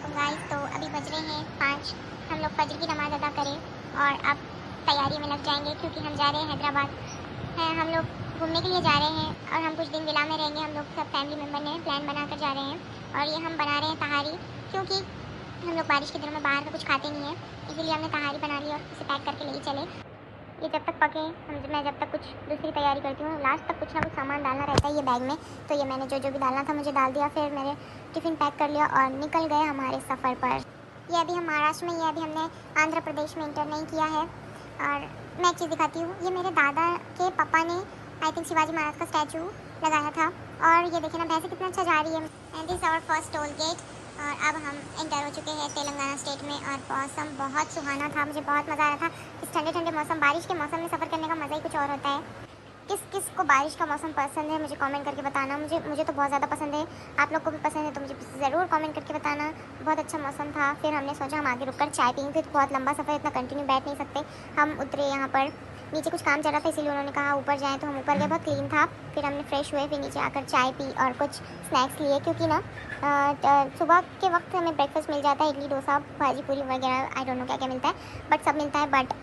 वालेकुम गाइस। तो अभी बज रहे हैं 5। हम लोग फजर की नमाज़ अदा करें और अब तैयारी में लग जाएंगे क्योंकि हम जा रहे हैं हैदराबाद। हम लोग घूमने के लिए जा रहे हैं और हम कुछ दिन विला में रहेंगे। हम लोग सब फैमिली मेम्बर ने प्लान बना कर जा रहे हैं और ये हम बना रहे हैं तहारी, क्योंकि हम लोग बारिश के दिनों में बाहर का कुछ खाते नहीं है, इसीलिए हमने तहारी बना ली और उसे पैक करके ले चले। ये जब तक पके मैं जब तक कुछ दूसरी तैयारी करती हूँ, लास्ट तक कुछ ना कुछ सामान डालना रहता है ये बैग में। तो ये मैंने जो जो भी डालना था मुझे डाल दिया, फिर मैंने टिफ़िन पैक कर लिया और निकल गए हमारे सफ़र पर। ये अभी हम महाराष्ट्र में, ये अभी हमने आंध्र प्रदेश में इंटर नहीं किया है। और मैं एक चीज़ दिखाती हूँ, ये मेरे दादा के पापा ने आई थिंक शिवाजी महाराज का स्टैचू लगाया था और ये देखे ना भैंसे कितना अच्छा जा रही है। And this our first toll gate और अब हम इंटर हो चुके हैं तेलंगाना स्टेट में। और मौसम बहुत सुहाना था, मुझे बहुत मज़ा आया था। इस ठंडे ठंडे मौसम, बारिश के मौसम में सफ़र करने का मज़ा ही कुछ और होता है। किस किस को बारिश का मौसम पसंद है मुझे कमेंट करके बताना। मुझे तो बहुत ज़्यादा पसंद है। आप लोग को भी पसंद है तो मुझे ज़रूर कमेंट करके बताना। बहुत अच्छा मौसम था। फिर हमने सोचा हम आगे रुककर चाय पियेंगे, तो बहुत लंबा सफ़र, इतना कंटिन्यू बैठ नहीं सकते। हम उतरे यहाँ पर, नीचे कुछ काम चल रहा था इसलिए उन्होंने कहा ऊपर जाएँ, तो हम ऊपर गए। बहुत क्लीन था। फिर हमने फ्रेश हुए, फिर नीचे आकर चाय पी और कुछ स्नैक्स लिए, क्योंकि ना सुबह के वक्त हमें ब्रेकफास्ट मिल जाता है, इडली डोसा भाजी पूरी वगैरह, आई डोंट नो क्या क्या मिलता है, बट सब मिलता है। बट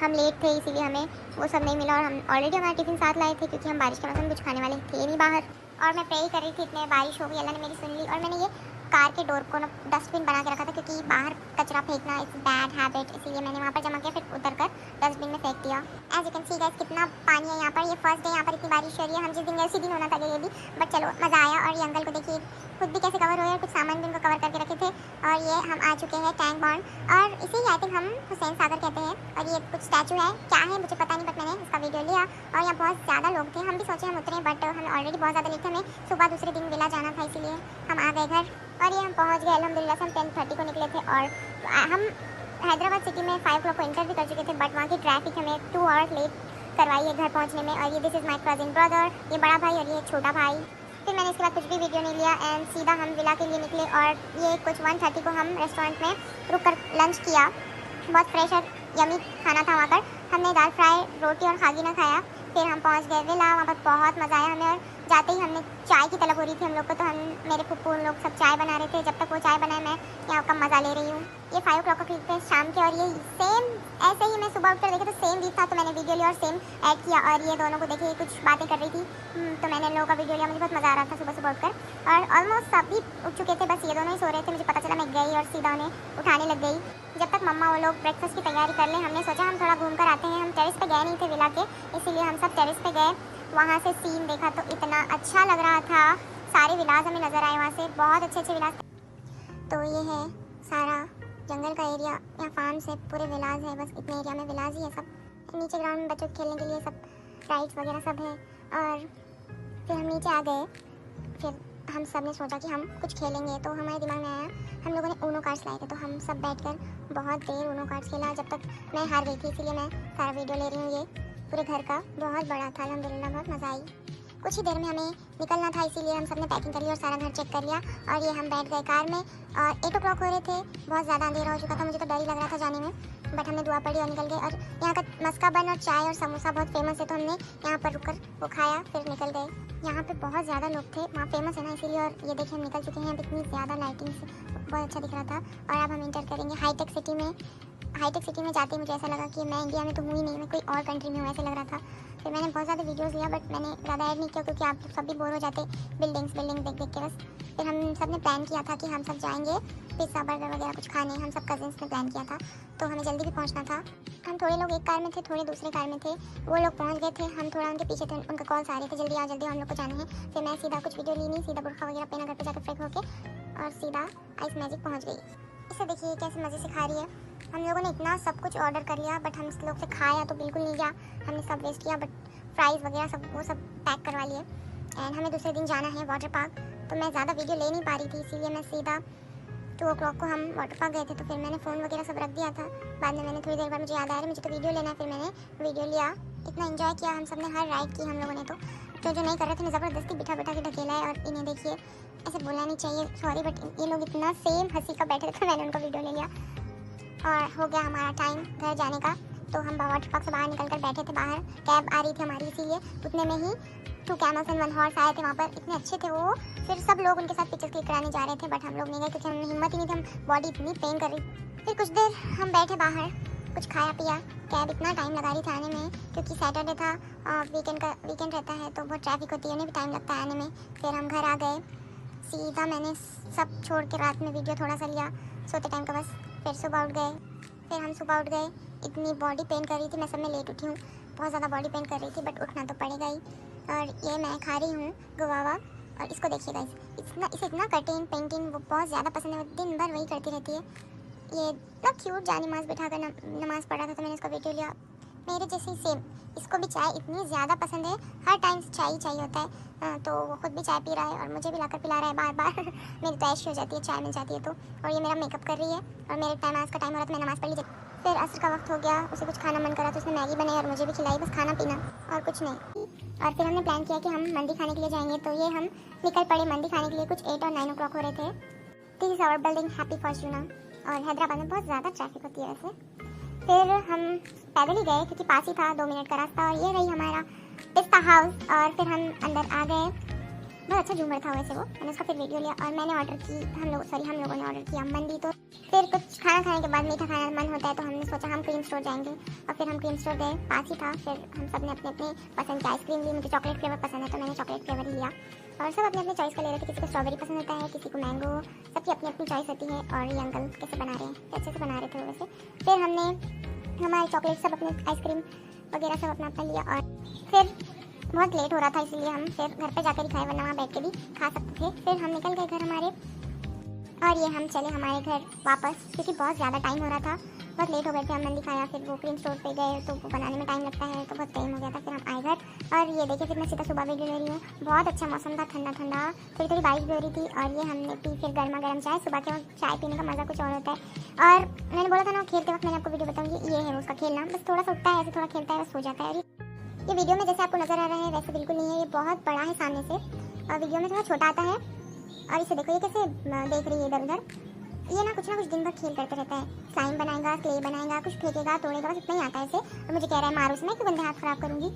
हम लेट थे इसीलिए हमें वो सब नहीं मिला और हम ऑलरेडी हमारा टिफ़िन साथ लाए थे, क्योंकि हम बारिश के मौसम में कुछ खाने वाले थे नहीं बाहर। और मैं प्रे ही कर रही थी, इतने बारिश हो गई, अल्लाह ने मेरी सुन ली। और मैंने ये कार के डोर को ना डस्टबिन बना के रखा था, क्योंकि बाहर कचरा फेंकना इट्स बैड हैबिट, इसीलिए मैंने वहाँ पर जमा किया, फिर उतर कर डस्टबिन में फेंक दिया। As you can see guys कितना पानी है यहाँ पर। ये फर्स्ट डे यहाँ पर इतनी बारिश हो रही है। हम जिस दिन गए उसी दिन होना था ये भी, बट चलो मज़ा आया। और ये अंकल को देखिए खुद भी कैसे कवर हुए और कुछ सामान भी उनको कवर करके रखे थे। और ये हम आ चुके हैं टैंक बॉन्ड, और इसे ही आई थिंक हम हुसैन सागर कहते हैं। और ये कुछ स्टैचू है, क्या है मुझे पता नहीं, बट मैंने इसका वीडियो लिया। और यहाँ बहुत ज़्यादा लोग थे, हम भी सोचे हम उतरे, बट हम ऑलरेडी बहुत ज़्यादा लेट थे। हमें सुबह दूसरे दिन विला जाना था, इसीलिए हम आ गए घर। और ये हम पहुँच गए अल्हम्दुलिल्लाह से। हम 10:30 को निकले थे और हम हैदराबाद सिटी में 5 o'clock को इंटर भी कर चुके थे, बट वहाँ की ट्रैफिक हमें 2 आवर्स लेट करवाई है घर पहुँचने में। और ये this is my cousin brother, ये बड़ा भाई और ये छोटा भाई। फिर मैंने इसके बाद कुछ भी वीडियो नहीं लिया एंड सीधा हम विला के लिए निकले। और ये कुछ 1:30 को हम रेस्टोरेंट में रुक कर लंच किया। बहुत फ्रेश और यमी खाना था वहाँ पर। हमने दाल फ्राई, रोटी और खागी ना खाया। फिर हम पहुँच गए विला, वहाँ पर बहुत मज़ा आया हमें। और जाते ही हमने चाय की तलब हो रही थी हम लोग को, तो हम मेरे फुप्पू उन लोग सब चाय बना रहे थे। जब तक वो चाय बनाए मैं यहाँ का मज़ा ले रही हूँ। ये 5 o'clock का क्लिप थे शाम के, और ये सेम ऐसे ही मैं सुबह उठकर देखे तो सेम वीक था, तो मैंने वीडियो लिया और सेम ऐड किया। और ये दोनों को देखे कुछ बातें कर रही थी, तो मैंने इन लोगों का वीडियो लिया। मुझे बहुत मज़ा आ रहा था सुबह सुबह उठकर। और ऑलमोस्ट सभी उठ चुके थे, बस ये दोनों ही सो रहे थे। मुझे पता चला, मैं गई और सीधा उन्हें उठाने लग गई। जब तक मम्मा वो लोग ब्रेकफास्ट की तैयारी कर लें, हमने सोचा हम थोड़ा घूम कर आते हैं। हम टेरेस पे गए नहीं थे विला के, इसीलिए हम सब टेरेस पे गए। वहाँ से सीन देखा तो इतना अच्छा लग रहा था। सारे विलास हमें नज़र आए वहाँ से, बहुत अच्छे अच्छे विलास। तो ये है सारा जंगल का एरिया, यहाँ फार्म से पूरे विलास है, बस इतने एरिया में विलास ही है सब। नीचे ग्राउंड में बच्चों के खेलने के लिए सब राइड्स वगैरह सब है। और फिर हम नीचे आ गए। फिर हम सब ने सोचा कि हम कुछ खेलेंगे, तो हमारे दिमाग में आया, हम लोगों ने ऊनो कार्ड्स लाए थे, तो हम सब बैठकर बहुत देर ऊनो कार्ड्स खेला, जब तक मैं हार गई थी। इसीलिए मैं सारा वीडियो ले रही हूँ। ये पूरे घर का बहुत बड़ा था, अल्हम्दुलिल्लाह बहुत मज़ा आई। कुछ ही देर में हमें निकलना था, इसीलिए हम सब ने पैकिंग कर ली और सारा घर चेक कर लिया। और ये हम बैठ गए कार में और 8 o'clock हो रहे थे, बहुत ज़्यादा अंधेरा हो चुका था। मुझे तो डर ही लग रहा था जाने में, बट हमने दुआ पड़ी और निकल गए। और यहाँ का मस्का बन और चाय और समोसा बहुत फेमस है, तो हमने यहाँ पर रुककर वो खाया, फिर निकल गए। यहाँ पे बहुत ज़्यादा लोग थे, वहाँ फेमस है ना इसीलिए। और ये देखिए हम निकल चुके हैं, इतनी ज़्यादा लाइटिंग से बहुत अच्छा दिख रहा था। और अब हम इंटर करेंगे हाईटेक सिटी में। हाईटेक सिटी में जाते ही मुझे ऐसा लगा कि मैं इंडिया में तो हूँ ही नहीं, मैं कोई और कंट्री में हूँ, ऐसे लग रहा था। फिर मैंने बहुत ज़्यादा वीडियोस लिया, बट मैंने ज़्यादा ऐड नहीं किया, क्योंकि आप सब भी बोर हो जाते बिल्डिंग देख देख के बस। फिर हम सब ने प्लान किया था कि हम सब जाएंगे पिज़्ज़ा बर्गर वगैरह कुछ खाने। हम सब कजिन्स ने प्लान किया था, तो हमें जल्दी भी पहुँचना था। हम थोड़े लोग एक कार में थे, थोड़े दूसरे कार में थे। वो लोग पहुँच गए थे, हम थोड़ा उनके पीछे थे। उनका कॉल्स आ रहे थे, जल्दी आओ जल्दी, हम लोग को जाना है। फिर मैं सीधा कुछ वीडियो ली नहीं, सीधा बुर्खा वगैरह पहना घर पर जाकर फ्रेश होके और सीधा आइस मैजिक पहुँच गई। इसे देखिए कैसे मज़े से खा रही है। हम लोगों ने इतना सब कुछ ऑर्डर कर लिया, बट हम इस लोग से खाया तो बिल्कुल नहीं गया, हमने सब वेस्ट किया। बट फ्राइज़ वगैरह सब वो सब पैक करवा लिए। एंड हमें दूसरे दिन जाना है वाटर पार्क, तो मैं ज़्यादा वीडियो ले नहीं पा रही थी, इसीलिए मैं सीधा 2 o'clock को हम वाटर पार्क गए थे। तो फिर मैंने फ़ोन वगैरह सब रख दिया था। बाद में मैंने थोड़ी देर बाद मुझे याद आया मुझे तो वीडियो लेना है, फिर मैंने वीडियो लिया। इतना एंजॉय किया हम सब ने, हर राइड की हम लोगों ने। तो जो नहीं कर रहे थे, ज़बरदस्ती बिठा के ढकेला है। और इन्हें देखिए, ऐसे बोलना नहीं चाहिए, सॉरी, बट ये लोग इतना सेम हंसी का बैठे थे, मैंने उनका वीडियो ले लिया। और हो गया हमारा टाइम घर जाने का। तो हम वाटर पार्क से बाहर निकल कर बैठे थे बाहर, कैब आ रही थी हमारी, इसीलिए उतने में ही 2 कैमल्स एंड 1 हॉर्स आए थे वहाँ पर। इतने अच्छे थे वो। फिर सब लोग उनके साथ पिक्चर्स क्लिक कराने जा रहे थे, बट हम लोग नहीं गए क्योंकि हमें हिम्मत ही नहीं थी, हम बॉडी इतनी पेन कर रही। फिर कुछ देर हम बैठे बाहर, कुछ खाया पिया। कैब इतना टाइम लगा रही थी आने में क्योंकि सैटरडे था और वीकेंड रहता है तो बहुत ट्रैफिक होती है, उन्हें भी टाइम लगता है आने में। फिर हम घर आ गए सीधा, मैंने सब छोड़ के रात में वीडियो थोड़ा सा लिया सोते टाइम का बस। फिर सुबह उठ गए, फिर हम सुबह उठ गए। इतनी बॉडी पेन कर रही थी, मैं सब में लेट उठी हूँ, बहुत ज़्यादा बॉडी पेन कर रही थी, बट उठना तो पड़ेगा ही। और ये मैं खा रही हूँ गुआवा, और इसको देखिएगा, इसे इतना कटिंग पेंटिंग वो बहुत ज़्यादा पसंद है, वो दिन भर वही करती रहती है। ये इतना क्यूट जानी नमाज बैठा कर नमाज़ पढ़ा था तो मैंने इसका वीडियो लिया। मेरे जैसे ही सेम इसको भी चाय इतनी ज़्यादा पसंद है, हर टाइम चाय ही चाहिए होता है। तो वो खुद भी चाय पी रहा है और मुझे भी लाकर पिला रहा है बार बार मेरी तो ऐश हो जाती है चाय मिल जाती है तो। और ये मेरा मेकअप कर रही है और मेरे नमाज़ का टाइम हो रहा था, मैं नमाज़ पढ़ ली। फिर असर का वक्त हो गया, उसे कुछ खाना मन करा तो उसने मैगी बनाई और मुझे भी खिलाई, बस खाना पीना और कुछ नहीं। और फिर हमने प्लान किया कि हम मंदी खाने के लिए जाएंगे, तो ये हम निकल पड़े मंदी खाने के लिए। कुछ 8 और 9 o'clock हो रहे थे। This is our building happy Fortuna, और हैदराबाद में बहुत ज़्यादा ट्रैफिक होती है वैसे। फिर हम पैदल ही गए क्योंकि पास ही था, 2 मिनट का रास्ता। और ये रही हमारा पिस्ता हाउस, और फिर हम अंदर आ गए। बहुत अच्छा झूमर था वैसे वो, मैंने उसका फिर वीडियो लिया। और मैंने ऑर्डर की, हम लोगों ने ऑर्डर किया मंदी। तो फिर कुछ खाना खाने के बाद मीठा खाना मन होता है तो हमने सोचा हम क्रीम स्टोर जाएंगे, और फिर हम क्रीम स्टोर गए, पास ही था। फिर हम सब ने अपने अपने पसंद की आइसक्रीम ली। मुझे चॉकलेट फ्लेवर पसंद है तो मैंने चॉकलेट फ्लेवर ही लिया, और सब अपने अपने चॉइस का ले रहे थे। किसी को स्ट्रॉबेरी पसंद होता है, किसी को मैंगो, सबकी अपनी अपनी चॉइस होती है। और ये अंकल कैसे बना रहे हैं, अच्छे से बना रहे थे वैसे। फिर हमने हमारे चॉकलेट सब अपने आइसक्रीम वगैरह सब अपना अपना लिया, और फिर बहुत लेट हो रहा था इसलिए हम फिर घर पे जाकर ही खाए, वरना वहाँ बैठ के भी खा सकते थे। फिर हम निकल गए घर हमारे, और ये हम चले हमारे घर वापस क्योंकि बहुत ज़्यादा टाइम हो रहा था, बहुत लेट हो गए थे। हम मंदी खाया, फिर वो क्रीम स्टोर पे गए तो वो बनाने में टाइम लगता है तो बहुत टाइम हो गया था। फिर हम आए घर, और ये देखिए फिर मैं सीधा सुबह वीडियो ले रही हूँ। बहुत अच्छा मौसम था, ठंडा ठंडा, थोड़ी थोड़ी बारिश भी हो रही थी। और ये हमने पी फिर गर्मा गर्म चाय। सुबह के वक्त चाय पीने का मज़ा कुछ और होता है। और मैंने बोला था ना खेलते वक्त मैंने आपको वीडियो बताऊँगी, ये है उसका खेलना, बस थोड़ा सा उठता है ऐसे, थोड़ा खेलता है, बस हो जाता है। ये वीडियो में जैसे आपको नजर आ रहा है वैसे बिल्कुल नहीं है, ये बहुत बड़ा है सामने से, और वीडियो में थोड़ा छोटा आता है। और इसे देखो ये कैसे देख रही है इधर उधर। ये ना कुछ दिन भर खेल करते रहता है, स्लाइम बनाएगा, क्ले बनाएगा, कुछ फेंकेगा, तोड़ेगा, बस इतना ही आता है इसे। और मुझे कह रहा है मारो उसमें कि गंदे हाथ खराब करूंगी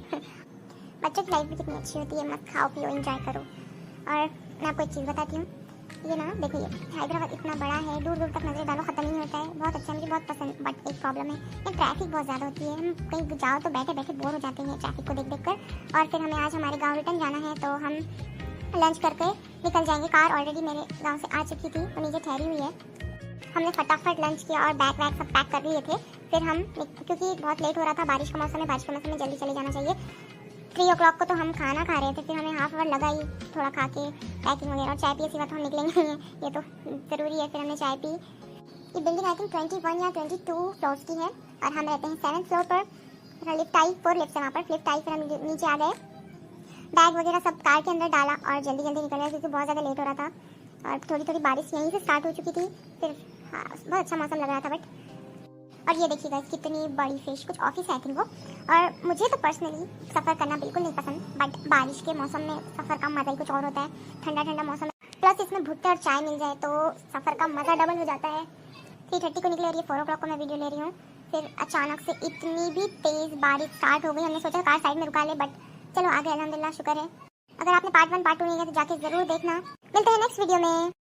बच्चों की लाइफ भी कितनी अच्छी होती है, मस्त खाओ पियो एंजॉय करो। और मैं आपको एक चीज़ बताती हूँ, ये ना देखो, ये हैदराबाद इतना बड़ा है, दूर दूर तक नजर डालो खत्म ही नहीं होता है। बहुत अच्छा, मुझे बहुत पसंद। बट एक प्रॉब्लम है, ये ट्रैफिक बहुत ज़्यादा होती है। हम कहीं जाओ तो बैठे बैठे बोर हो जाते हैं ट्रैफिक को देख देख कर। और फिर हमें आज हमारे गाँव रिटर्न जाना है तो हम लंच करके निकल जाएंगे। कार ऑलरेडी मेरे गाँव से आ चुकी थी तो नीचे ठहरी हुई है। हमने फटाफट लंच किया और बैग वैग सब पैक कर लिए थे। फिर हम, क्योंकि बहुत लेट हो रहा था, बारिश का मौसम है, बारिश के मौसम में जल्दी चले जाना चाहिए। 3 o'clock को तो हम खाना खा रहे थे, फिर हमें हाफ आवर लगा ही थोड़ा खा के पैकिंग वगैरह, और चाय पिए सिवा तो हम निकलेंगे नहीं, ये तो ज़रूरी है। फिर हमने चाय पी। ये बिल्डिंग आई थिंक 21 या 22 फ्लोर्स की है, और हम रहते हैं 7th फ्लोर पर। लिफ्ट आई, 4 लिफ्ट है वहाँ पर, लिफ्ट आई। फिर हम नीचे आ गए, बैग वगैरह सब कार के अंदर डाला और जल्दी जल्दी निकल गए क्योंकि बहुत ज़्यादा लेट हो रहा था। और थोड़ी थोड़ी बारिश यहीं से स्टार्ट हो चुकी थी। फिर हाँ, बहुत अच्छा मौसम लग रहा था। बट और ये देखिएगा कितनी बड़ी फिश, कुछ ऑफिस है आई थिंक वो। और मुझे तो पर्सनली सफ़र करना बिल्कुल नहीं पसंद, बट बारिश के मौसम में सफ़र का मज़ा ही कुछ और होता है। ठंडा ठंडा मौसम, प्लस इसमें भुट्टे और चाय मिल जाए तो सफ़र का मज़ा डबल हो जाता है। 3:30 को निकले और ये 4 o'clock को मैं वीडियो ले रही हूँ। फिर अचानक से इतनी भी तेज़ बारिश स्टार्ट हो गई, हमने सोचा कार साइड में रुका ले, बट चलो आ गए, अल्हम्दुलिल्लाह, शुक्र है। अगर आपने पार्ट 1 पार्ट 2 नहीं किया तो जाके ज़रूर देखना। मिलते हैं नेक्स्ट वीडियो में।